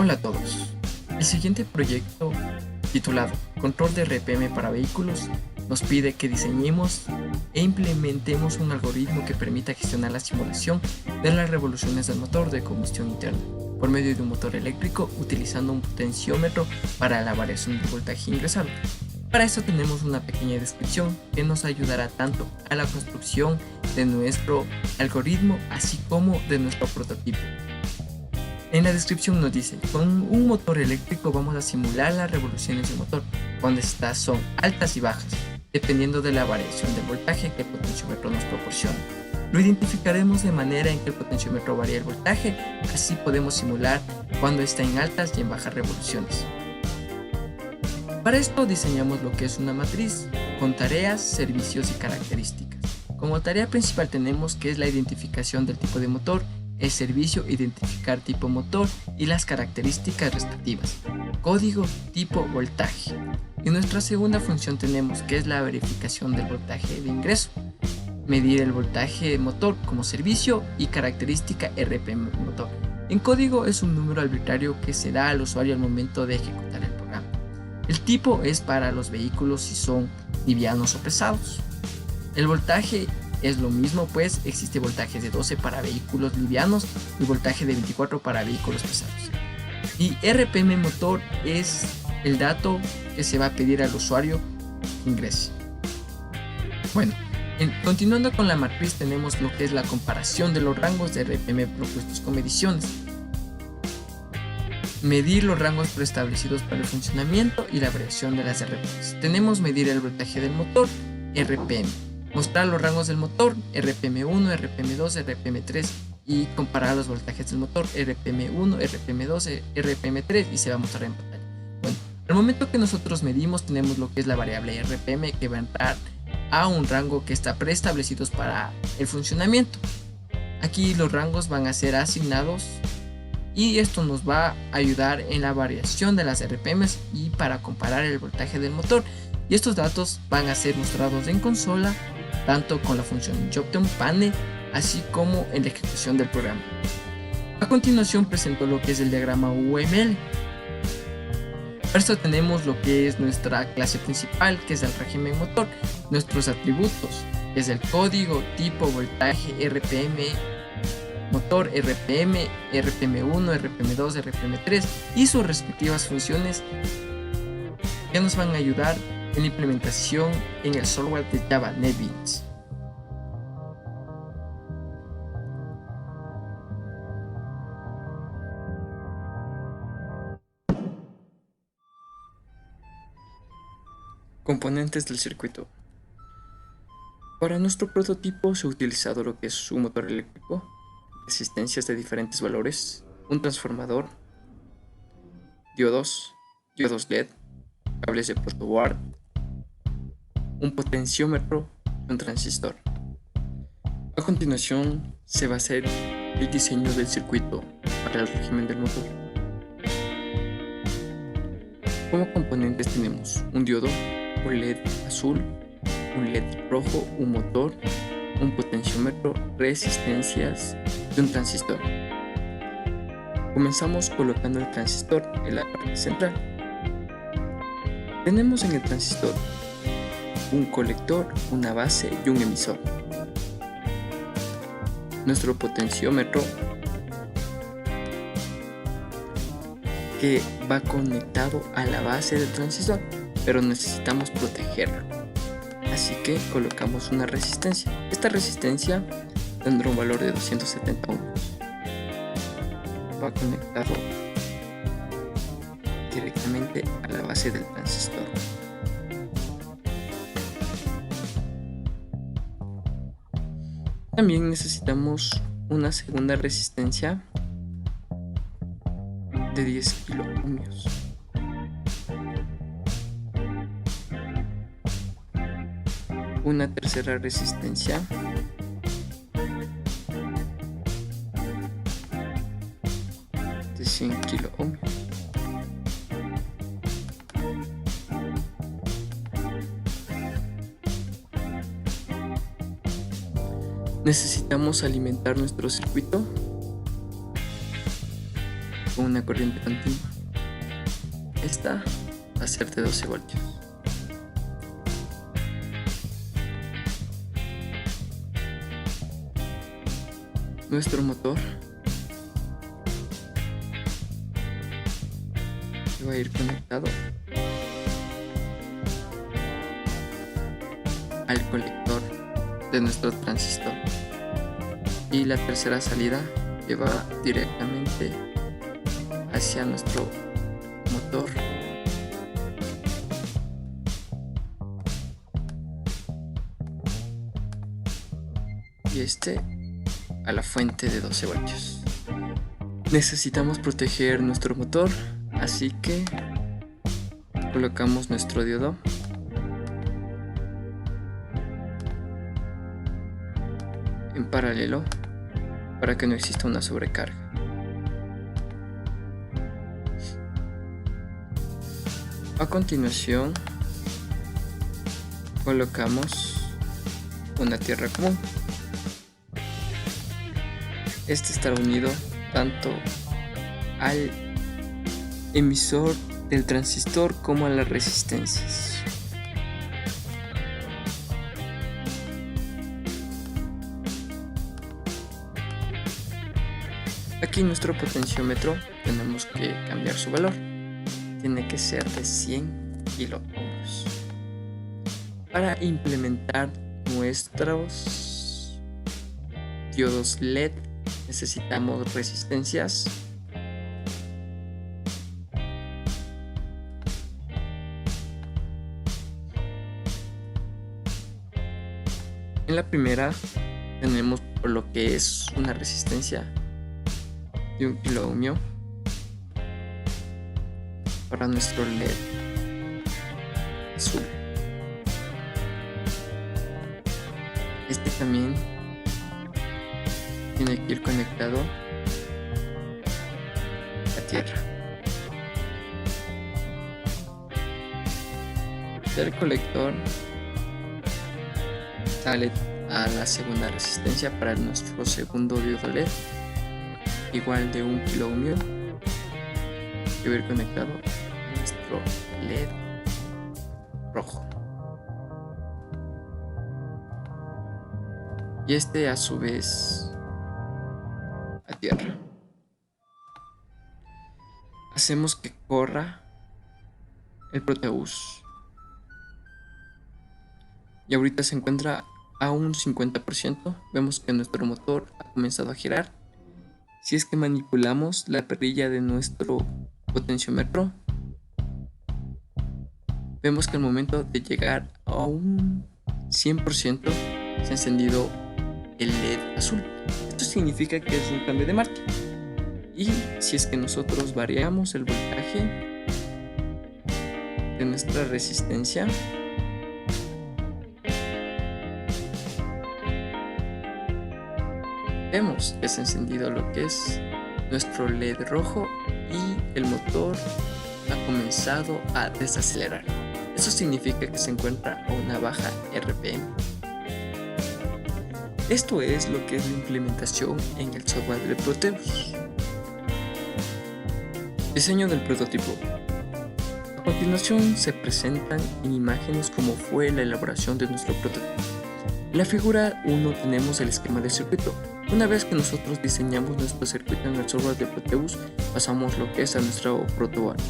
Hola a todos. El siguiente proyecto, titulado Control de RPM para vehículos, nos pide que diseñemos e implementemos un algoritmo que permita gestionar la simulación de las revoluciones del motor de combustión interna por medio de un motor eléctrico utilizando un potenciómetro para la variación del voltaje ingresado. Para esto tenemos una pequeña descripción que nos ayudará tanto a la construcción de nuestro algoritmo así como de nuestro prototipo. En la descripción nos dice: con un motor eléctrico vamos a simular las revoluciones del motor cuando estas son altas y bajas, dependiendo de la variación del voltaje que el potenciómetro nos proporciona. Lo identificaremos de manera en que el potenciómetro varía el voltaje, así podemos simular cuando está en altas y en bajas revoluciones. Para esto diseñamos lo que es una matriz con tareas, servicios y características. Como tarea principal tenemos que es la identificación del tipo de motor, el servicio, identificar tipo motor y las características respectivas, código, tipo, voltaje. Y nuestra segunda función tenemos que es la verificación del voltaje de ingreso, medir el voltaje motor como servicio y característica RPM motor. En código es un número arbitrario que se da al usuario al momento de ejecutar el programa. El tipo es para los vehículos si son livianos o pesados. El voltaje es lo mismo, pues existe voltajes de 12 para vehículos livianos y voltaje de 24 para vehículos pesados. Y RPM motor es el dato que se va a pedir al usuario que ingrese. Bueno, continuando con la matriz tenemos lo que es la comparación de los rangos de RPM propuestos con mediciones. Medir los rangos preestablecidos para el funcionamiento y la variación de las RPMs. Tenemos medir el voltaje del motor, RPM. Mostrar los rangos del motor, RPM1, RPM2, RPM3 y comparar los voltajes del motor, RPM1, RPM2, RPM3 y se va a mostrar en pantalla. Bueno, al momento que nosotros medimos tenemos lo que es la variable RPM que va a entrar a un rango que está preestablecidos para el funcionamiento. Aquí los rangos van a ser asignados y esto nos va a ayudar en la variación de las RPMs y para comparar el voltaje del motor. Y estos datos van a ser mostrados en consola, tanto con la función JobTownPanel, así como en la ejecución del programa. A continuación presento lo que es el diagrama UML. Para esto tenemos lo que es nuestra clase principal, que es el régimen motor, nuestros atributos, que es el código, tipo, voltaje, RPM, motor, RPM, RPM1, RPM2, RPM3 y sus respectivas funciones que nos van a ayudar en la implementación en el software de Java NetBeans. Componentes del circuito. Para nuestro prototipo se ha utilizado lo que es un motor eléctrico, resistencias de diferentes valores, un transformador, diodos LED, cables de protoboard, un potenciómetro y un transistor. A continuación se va a hacer el diseño del circuito para el régimen del motor. Como componentes tenemos un diodo, un LED azul, un LED rojo, un motor, un potenciómetro, resistencias y un transistor. Comenzamos colocando el transistor en la parte central. Tenemos en el transistor un colector, una base y un emisor. Nuestro potenciómetro que va conectado a la base del transistor, pero necesitamos protegerlo. Así que colocamos una resistencia. Esta resistencia tendrá un valor de 270 ohms. Va conectado directamente a la base del transistor. También necesitamos una segunda resistencia de 10 kiloohmios. Una tercera resistencia de 100 kiloohmios. Necesitamos alimentar nuestro circuito con una corriente continua. Esta va a ser de 12 voltios. Nuestro motor va a ir conectado al colector de nuestro transistor, y la tercera salida que va directamente hacia nuestro motor. Y a la fuente de 12 voltios. Necesitamos proteger nuestro motor, así que colocamos nuestro diodo en paralelo para que no exista una sobrecarga. A continuación colocamos una tierra común. Este estará unido tanto al emisor del transistor como a las resistencias. Aquí nuestro potenciómetro tenemos que cambiar su valor. Tiene que ser de 100 kiloohms. Para implementar nuestros diodos LED necesitamos resistencias en la primera tenemos por lo que es una resistencia de 1 kiloohmio para nuestro LED azul. Este también tiene que ir conectado a tierra. Del colector sale a la segunda resistencia para nuestro segundo diodo LED, igual de 1 kiloohmio, que va a ir conectado a nuestro LED rojo. Y a su vez a tierra. Hacemos que corra el Proteus y ahorita se encuentra a un 50%. Vemos que nuestro motor ha comenzado a girar. Si es que manipulamos la perilla de nuestro potenciómetro, vemos que al momento de llegar a un 100% se ha encendido el LED azul. Esto significa que es un cambio de marcha. Y si es que nosotros variamos el voltaje de nuestra resistencia, vemos que se ha encendido lo que es nuestro LED rojo y el motor ha comenzado a desacelerar. Eso significa que se encuentra a una baja RPM. Esto es lo que es la implementación en el software de Proteus. Diseño del prototipo. A continuación se presentan en imágenes cómo fue la elaboración de nuestro prototipo. En la figura 1 tenemos el esquema del circuito. Una vez que nosotros diseñamos nuestro circuito en el software de Proteus, pasamos lo que es a nuestro protoboard.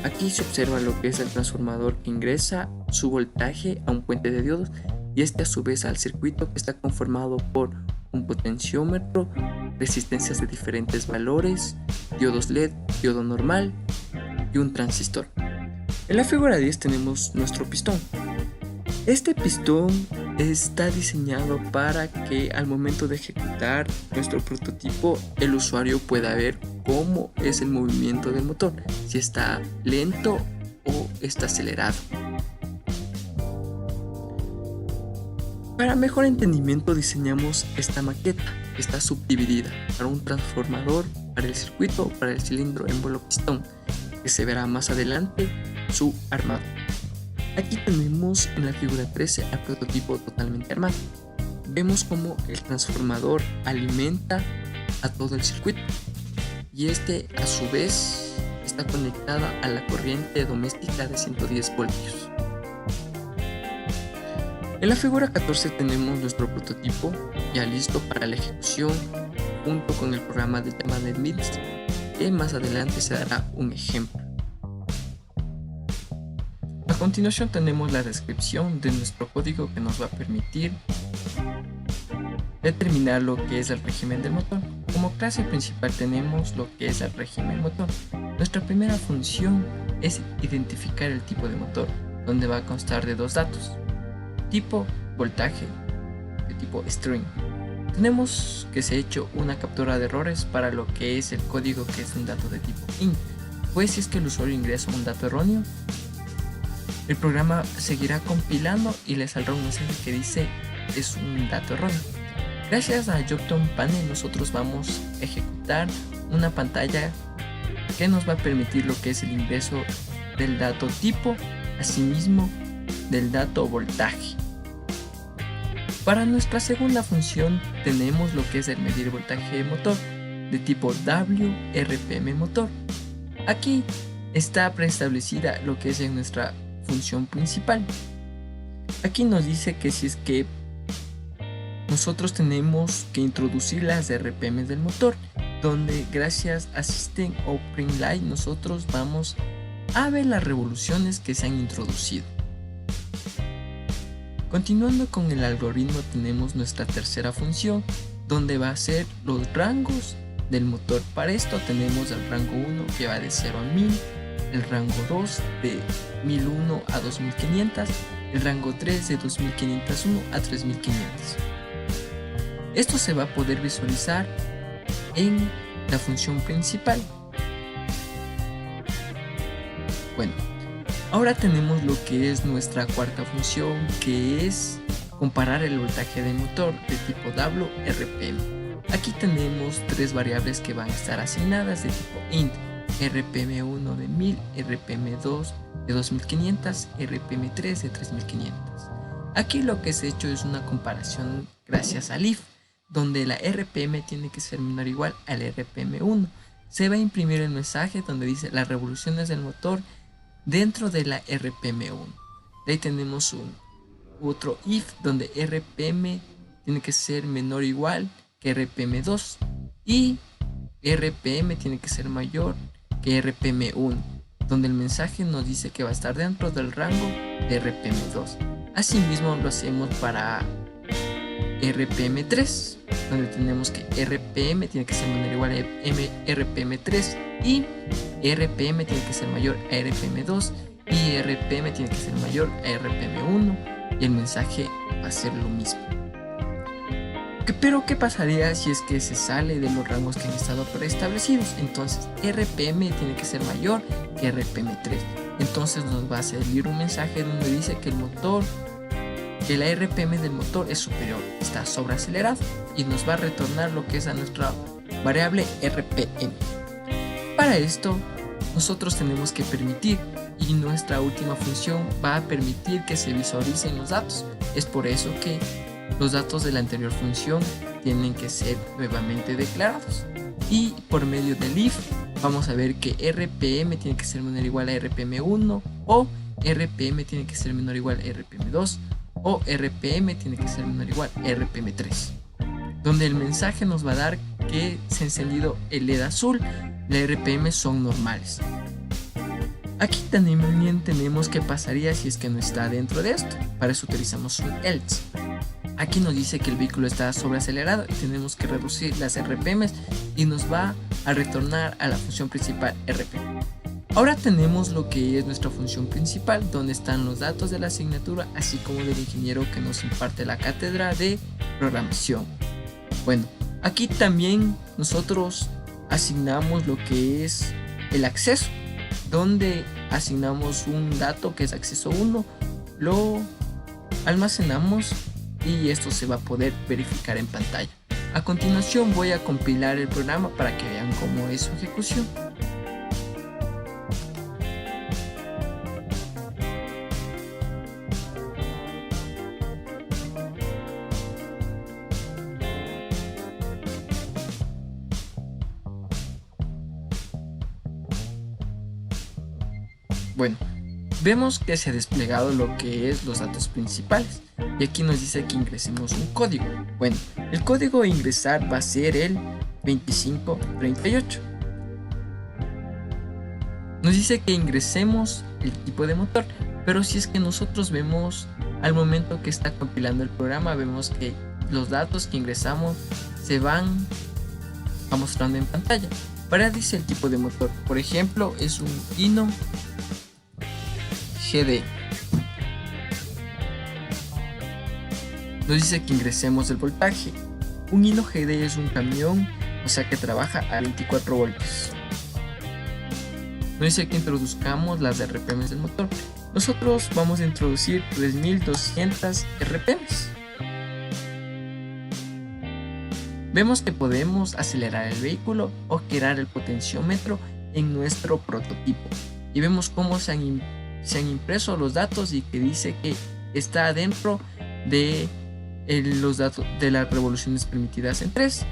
Aquí se observa lo que es el transformador que ingresa su voltaje a un puente de diodos y a su vez al circuito, que está conformado por un potenciómetro, resistencias de diferentes valores, diodos LED, diodo normal y un transistor. En la figura 10 tenemos nuestro pistón. Este pistón está diseñado para que al momento de ejecutar nuestro prototipo el usuario pueda ver cómo es el movimiento del motor, si está lento o está acelerado. Para mejor entendimiento diseñamos esta maqueta, que está subdividida para un transformador, para el circuito, para el cilindro émbolo pistón, que se verá más adelante su armado. Aquí tenemos en la figura 13 al prototipo totalmente armado. Vemos cómo el transformador alimenta a todo el circuito. y este a su vez está conectada a la corriente doméstica de 110 voltios. En la figura 14 tenemos nuestro prototipo ya listo para la ejecución junto con el programa de llama NetBeans, que más adelante se dará un ejemplo. A continuación tenemos la descripción de nuestro código que nos va a permitir determinar lo que es el régimen del motor. Como clase principal tenemos lo que es el régimen motor. Nuestra primera función es identificar el tipo de motor, donde va a constar de dos datos: tipo voltaje, de tipo string. Tenemos que se ha hecho una captura de errores para lo que es el código, que es un dato de tipo int, pues si es que el usuario ingresa un dato erróneo, el programa seguirá compilando y le saldrá un mensaje que dice es un dato erróneo. Gracias a Jupyter Panel nosotros vamos a ejecutar una pantalla que nos va a permitir lo que es el ingreso del dato tipo, asimismo del dato voltaje. Para nuestra segunda función tenemos lo que es el medir voltaje de motor de tipo WRPM motor. Aquí está preestablecida lo que es en nuestra función principal. Aquí nos dice que si es que nosotros tenemos que introducir las RPM del motor, donde gracias a System Open Line nosotros vamos a ver las revoluciones que se han introducido. Continuando con el algoritmo tenemos nuestra tercera función, donde va a ser los rangos del motor. Para esto tenemos el rango 1 que va de 0 a 1000, el rango 2 de 1001 a 2500, el rango 3 de 2501 a 3500. Esto se va a poder visualizar en la función principal. Bueno, ahora tenemos lo que es nuestra cuarta función, que es comparar el voltaje del motor de tipo WRPM. Aquí tenemos tres variables que van a estar asignadas de tipo int: RPM1 de 1000, RPM2 de 2500, RPM3 de 3500. Aquí lo que se ha hecho es una comparación gracias al if, donde la RPM tiene que ser menor o igual al RPM1. Se va a imprimir el mensaje donde dice las revoluciones del motor dentro de la RPM1. De ahí tenemos otro if donde RPM tiene que ser menor o igual que RPM2 y RPM tiene que ser mayor que RPM1, donde el mensaje nos dice que va a estar dentro del rango de RPM2. Asimismo lo hacemos para RPM3, donde tenemos que RPM tiene que ser menor o igual a RPM3 y RPM tiene que ser mayor a RPM2 y RPM tiene que ser mayor a RPM1, y el mensaje va a ser lo mismo. Pero ¿qué pasaría si es que se sale de los rangos que han estado preestablecidos? Entonces RPM tiene que ser mayor que RPM3. Entonces nos va a salir un mensaje donde dice que el motor, que la RPM del motor es superior, está sobreacelerado, y nos va a retornar lo que es a nuestra variable RPM. Para esto nosotros tenemos que permitir, y nuestra última función va a permitir que se visualicen los datos. Es por eso que los datos de la anterior función tienen que ser nuevamente declarados, y por medio del if vamos a ver que RPM tiene que ser menor o igual a RPM1, o RPM tiene que ser menor o igual a RPM2, o RPM tiene que ser menor o igual a RPM3, donde el mensaje nos va a dar que se ha encendido el LED azul, la RPM son normales. Aquí también tenemos qué pasaría si es que no está dentro de esto. Para eso utilizamos un else. Aquí nos dice que el vehículo está sobreacelerado y tenemos que reducir las RPMs, y nos va a retornar a la función principal RPM. Ahora tenemos lo que es nuestra función principal, donde están los datos de la asignatura, así como del ingeniero que nos imparte la cátedra de programación. Bueno, aquí también nosotros asignamos lo que es el acceso, donde asignamos un dato que es acceso 1, lo almacenamos y esto se va a poder verificar en pantalla. A continuación voy a compilar el programa para que vean cómo es su ejecución. Bueno, vemos que se ha desplegado lo que es los datos principales y aquí nos dice que ingresemos un código. Bueno, el código a ingresar va a ser el 2538. Nos dice que ingresemos el tipo de motor, pero si es que nosotros vemos al momento que está compilando el programa, vemos que los datos que ingresamos se van mostrando en pantalla. Para dice el tipo de motor, por ejemplo, es un Hino GD. Nos dice que ingresemos el voltaje. Un Hino GD es un camión, o sea que trabaja a 24 voltios. Nos dice que introduzcamos las RPMs del motor. Nosotros vamos a introducir 3200 RPMs. Vemos que podemos acelerar el vehículo o girar el potenciómetro en nuestro prototipo. Y vemos cómo se han impreso los datos y que dice que está dentro de los datos de las revoluciones permitidas en 3.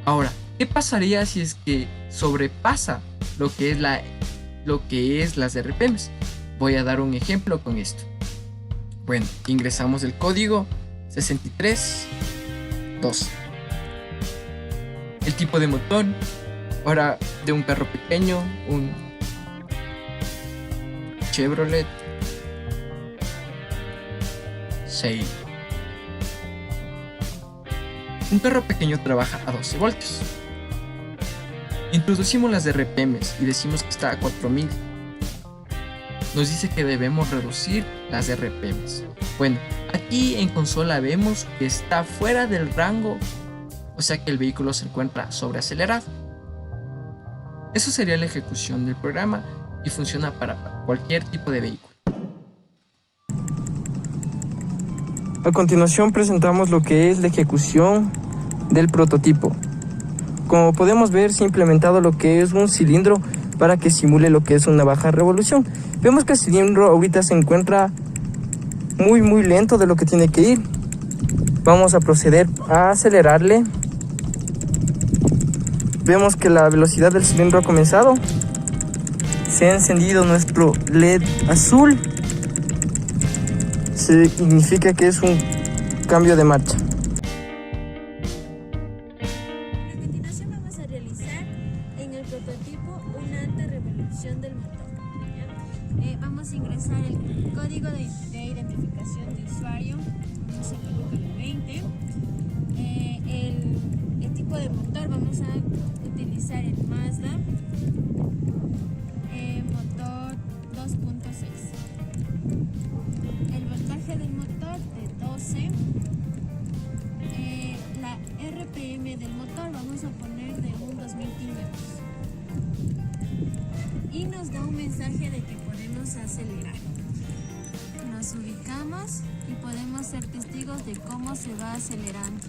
Ahora, ¿qué pasaría si es que sobrepasa lo que es las RPMs? Voy a dar un ejemplo con esto. Bueno, ingresamos el código 6312. El tipo de motor, ahora de un carro pequeño, un Chevrolet Sail. Un carro pequeño trabaja a 12 voltios. Introducimos las RPMs y decimos que está a 4000. Nos dice que debemos reducir las RPMs. Bueno, aquí en consola vemos que está fuera del rango, o sea que el vehículo se encuentra sobreacelerado. Eso sería la ejecución del programa y funciona para cualquier tipo de vehículo. A continuación presentamos lo que es la ejecución del prototipo. Como podemos ver, se ha implementado lo que es un cilindro para que simule lo que es una baja revolución. Vemos que el cilindro ahorita se encuentra muy lento de lo que tiene que ir. Vamos a proceder a acelerarle. Vemos que la velocidad del cilindro ha comenzado. Se ha encendido nuestro LED azul. Significa que es un cambio de marcha. A continuación vamos a realizar en el prototipo una alta revolución del motor. Vamos a ingresar el código de identificación de usuario. Vamos a colocar 20. El tipo de motor vamos a utilizar el Mazda motor 2.6. El voltaje del motor de 12. La RPM del motor vamos a poner de un 2500. Y nos da un mensaje de que podemos acelerar. Nos ubicamos y podemos ser testigos de cómo se va acelerando.